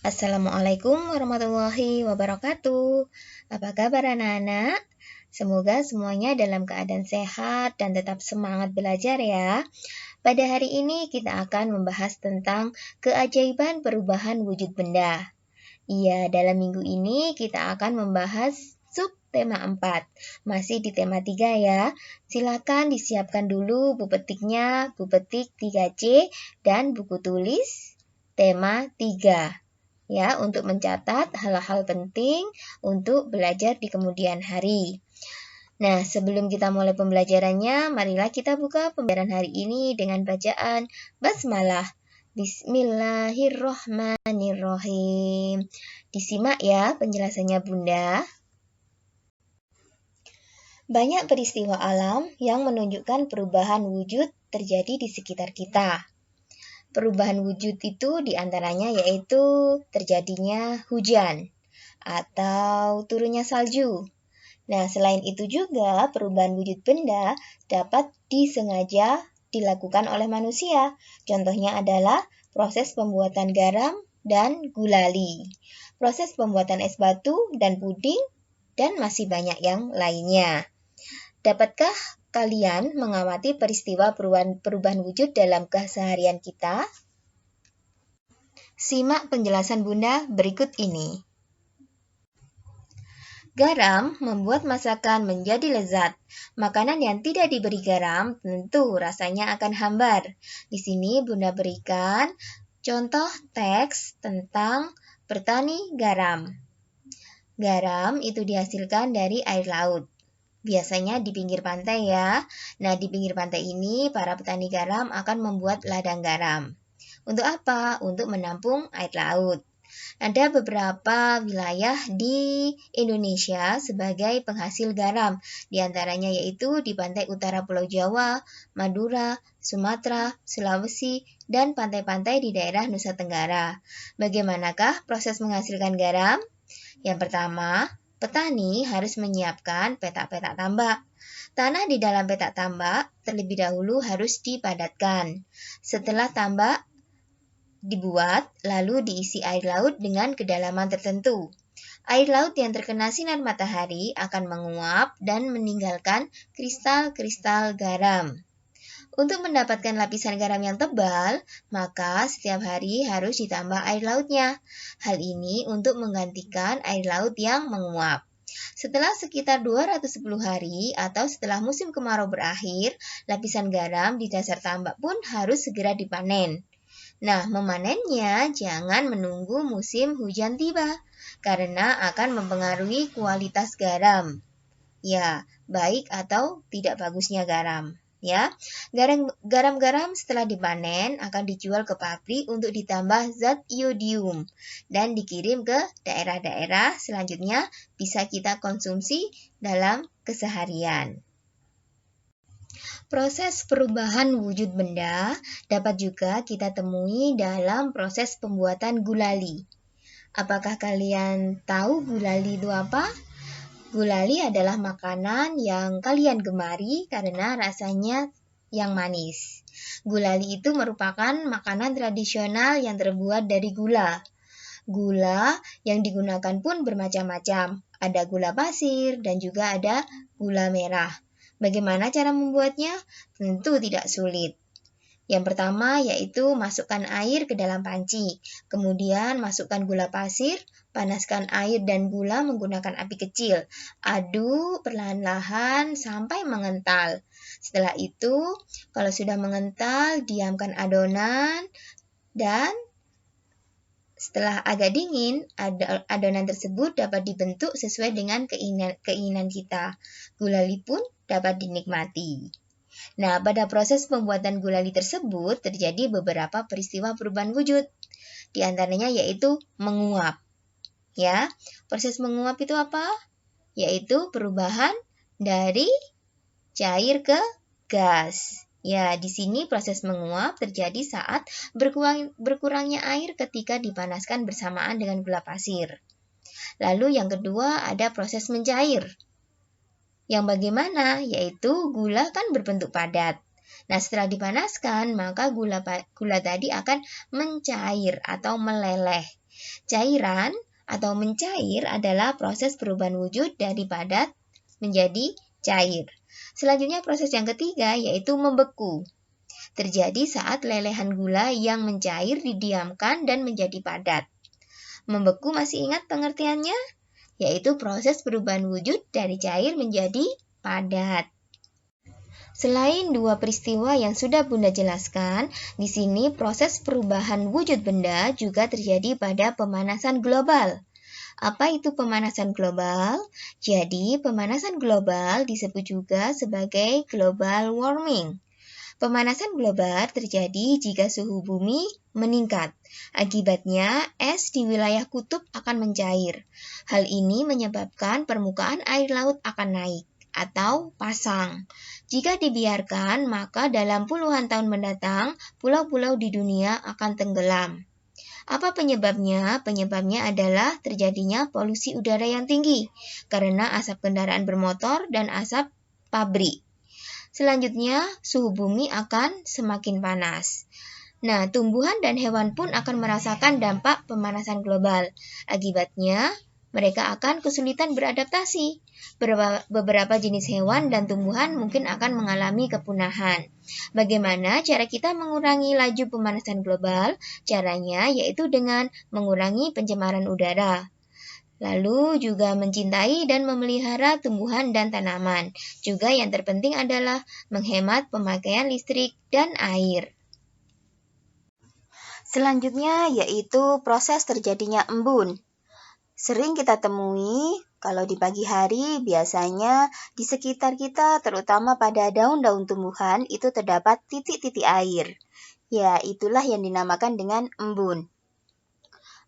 Assalamualaikum warahmatullahi wabarakatuh. Apa kabar anak-anak? Semoga semuanya dalam keadaan sehat dan tetap semangat belajar ya. Pada hari ini kita akan membahas tentang keajaiban perubahan wujud benda. Iya, dalam minggu ini kita akan membahas subtema 4. Masih di tema 3 ya. Silakan disiapkan dulu buku petiknya, buku petik 3C, dan buku tulis tema 3. Ya, untuk mencatat hal-hal penting untuk belajar di kemudian hari. Nah, sebelum kita mulai pembelajarannya, marilah kita buka pembelajaran hari ini dengan bacaan basmalah. Bismillahirrohmanirrohim. Disimak ya penjelasannya Bunda. Banyak peristiwa alam yang menunjukkan perubahan wujud terjadi di sekitar kita. Perubahan wujud itu diantaranya yaitu terjadinya hujan atau turunnya salju. Nah, selain itu juga perubahan wujud benda dapat disengaja dilakukan oleh manusia. Contohnya adalah proses pembuatan garam dan gulali, proses pembuatan es batu dan puding, dan masih banyak yang lainnya. Dapatkah kalian mengamati peristiwa perubahan wujud dalam keseharian kita? Simak penjelasan Bunda berikut ini. Garam membuat masakan menjadi lezat. Makanan yang tidak diberi garam tentu rasanya akan hambar. Di sini Bunda berikan contoh teks tentang bertani garam. Garam itu dihasilkan dari air laut. Biasanya di pinggir pantai ya. Nah, di pinggir pantai ini para petani garam akan membuat ladang garam. Untuk apa? Untuk menampung air laut. Ada beberapa wilayah di Indonesia sebagai penghasil garam, di antaranya yaitu di pantai utara Pulau Jawa, Madura, Sumatera, Sulawesi, dan pantai-pantai di daerah Nusa Tenggara. Bagaimanakah proses menghasilkan garam? Yang pertama, petani harus menyiapkan petak-petak tambak. Tanah di dalam petak tambak terlebih dahulu harus dipadatkan. Setelah tambak dibuat, lalu diisi air laut dengan kedalaman tertentu. Air laut yang terkena sinar matahari akan menguap dan meninggalkan kristal-kristal garam. Untuk mendapatkan lapisan garam yang tebal, maka setiap hari harus ditambah air lautnya. Hal ini untuk menggantikan air laut yang menguap. Setelah sekitar 210 hari atau setelah musim kemarau berakhir, lapisan garam di dasar tambak pun harus segera dipanen. Nah, memanennya jangan menunggu musim hujan tiba, karena akan mempengaruhi kualitas garam. Ya, baik atau tidak bagusnya garam. Ya, garam-garam setelah dipanen akan dijual ke pabrik untuk ditambah zat iodium dan dikirim ke daerah-daerah selanjutnya bisa kita konsumsi dalam keseharian. Proses perubahan wujud benda dapat juga kita temui dalam proses pembuatan gulali. Apakah kalian tahu gulali itu apa? Gulali adalah makanan yang kalian gemari karena rasanya yang manis. Gulali itu merupakan makanan tradisional yang terbuat dari gula. Gula yang digunakan pun bermacam-macam. Ada gula pasir dan juga ada gula merah. Bagaimana cara membuatnya? Tentu tidak sulit. Yang pertama yaitu masukkan air ke dalam panci, kemudian masukkan gula pasir, panaskan air dan gula menggunakan api kecil, aduk perlahan-lahan sampai mengental. Setelah itu, kalau sudah mengental, diamkan adonan dan setelah agak dingin, adonan tersebut dapat dibentuk sesuai dengan keinginan kita. Gulali pun dapat dinikmati. Nah, pada proses pembuatan gulali tersebut terjadi beberapa peristiwa perubahan wujud. Di antaranya yaitu menguap. Ya, proses menguap itu apa? Yaitu perubahan dari cair ke gas. Ya, di sini proses menguap terjadi saat berkurangnya air ketika dipanaskan bersamaan dengan gula pasir. Lalu yang kedua ada proses mencair. Yang bagaimana? Yaitu gula kan berbentuk padat. Nah, setelah dipanaskan, maka gula tadi akan mencair atau meleleh. Cairan atau mencair adalah proses perubahan wujud dari padat menjadi cair. Selanjutnya proses yang ketiga yaitu membeku. Terjadi saat lelehan gula yang mencair didiamkan dan menjadi padat. Membeku masih ingat pengertiannya? Yaitu proses perubahan wujud dari cair menjadi padat. Selain dua peristiwa yang sudah Bunda jelaskan, di sini proses perubahan wujud benda juga terjadi pada pemanasan global. Apa itu pemanasan global? Jadi, pemanasan global disebut juga sebagai global warming. Pemanasan global terjadi jika suhu bumi meningkat. Akibatnya, es di wilayah kutub akan mencair. Hal ini menyebabkan permukaan air laut akan naik atau pasang. Jika dibiarkan, maka dalam puluhan tahun mendatang, pulau-pulau di dunia akan tenggelam. Apa penyebabnya? Penyebabnya adalah terjadinya polusi udara yang tinggi karena asap kendaraan bermotor dan asap pabrik. Selanjutnya, suhu bumi akan semakin panas. Nah, tumbuhan dan hewan pun akan merasakan dampak pemanasan global. Akibatnya, mereka akan kesulitan beradaptasi. Beberapa jenis hewan dan tumbuhan mungkin akan mengalami kepunahan. Bagaimana cara kita mengurangi laju pemanasan global? Caranya yaitu dengan mengurangi pencemaran udara. Lalu juga mencintai dan memelihara tumbuhan dan tanaman. Juga yang terpenting adalah menghemat pemakaian listrik dan air. Selanjutnya yaitu proses terjadinya embun. Sering kita temui kalau di pagi hari biasanya di sekitar kita terutama pada daun-daun tumbuhan itu terdapat titik-titik air. Ya, itulah yang dinamakan dengan embun.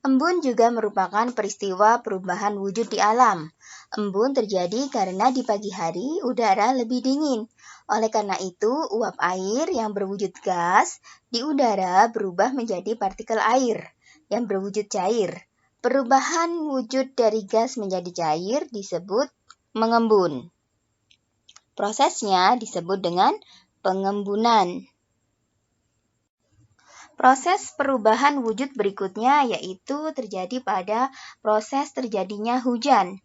Embun juga merupakan peristiwa perubahan wujud di alam. Embun terjadi karena di pagi hari udara lebih dingin. Oleh karena itu, uap air yang berwujud gas di udara berubah menjadi partikel air yang berwujud cair. Perubahan wujud dari gas menjadi cair disebut mengembun. Prosesnya disebut dengan pengembunan. Proses perubahan wujud berikutnya yaitu terjadi pada proses terjadinya hujan.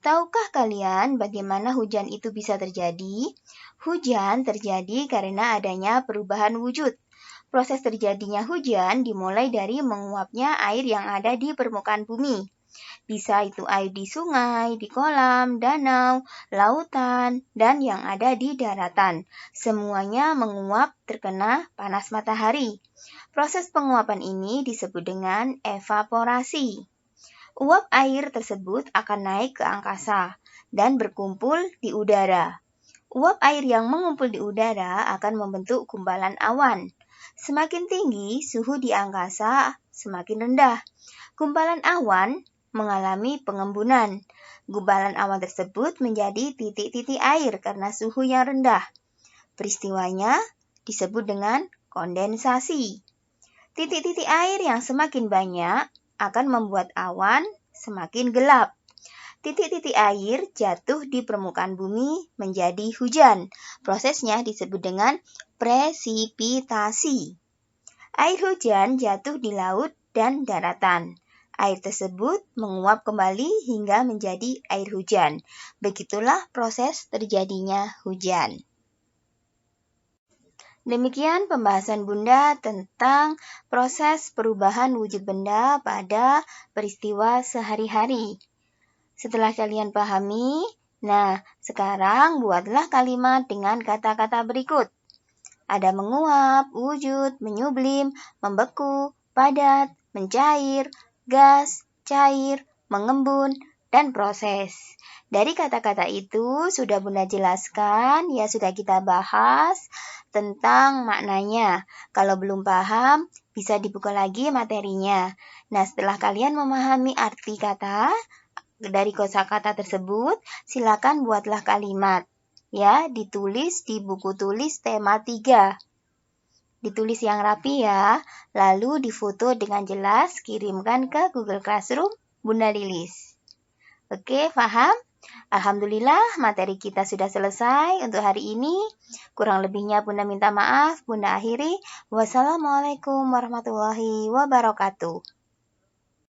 Tahukah kalian bagaimana hujan itu bisa terjadi? Hujan terjadi karena adanya perubahan wujud. Proses terjadinya hujan dimulai dari menguapnya air yang ada di permukaan bumi. Bisa itu air di sungai, di kolam, danau, lautan, dan yang ada di daratan. Semuanya menguap terkena panas matahari. Proses penguapan ini disebut dengan evaporasi. Uap air tersebut akan naik ke angkasa dan berkumpul di udara. Uap air yang mengumpul di udara akan membentuk gumpalan awan. Semakin tinggi suhu di angkasa, semakin rendah. Gumpalan awan mengalami pengembunan. Gumpalan awan tersebut menjadi titik-titik air karena suhu yang rendah. Peristiwanya disebut dengan kondensasi. Titik-titik air yang semakin banyak akan membuat awan semakin gelap. Titik-titik air jatuh di permukaan bumi menjadi hujan. Prosesnya disebut dengan presipitasi. Air hujan jatuh di laut dan daratan. Air tersebut menguap kembali hingga menjadi air hujan. Begitulah proses terjadinya hujan. Demikian pembahasan Bunda tentang proses perubahan wujud benda pada peristiwa sehari-hari. Setelah kalian pahami, nah sekarang buatlah kalimat dengan kata-kata berikut. Ada menguap, wujud, menyublim, membeku, padat, mencair, gas, cair, mengembun, dan proses. Dari kata-kata itu sudah Bunda jelaskan, ya sudah kita bahas tentang maknanya. Kalau belum paham, bisa dibuka lagi materinya. Nah, setelah kalian memahami arti kata dari kosakata tersebut, silakan buatlah kalimat. Ya, ditulis di buku tulis tema 3. Ditulis yang rapi ya, lalu difoto dengan jelas, kirimkan ke Google Classroom Bunda Lilis. Oke, paham? Alhamdulillah, materi kita sudah selesai untuk hari ini. Kurang lebihnya Bunda minta maaf. Bunda akhiri. Wassalamualaikum warahmatullahi wabarakatuh.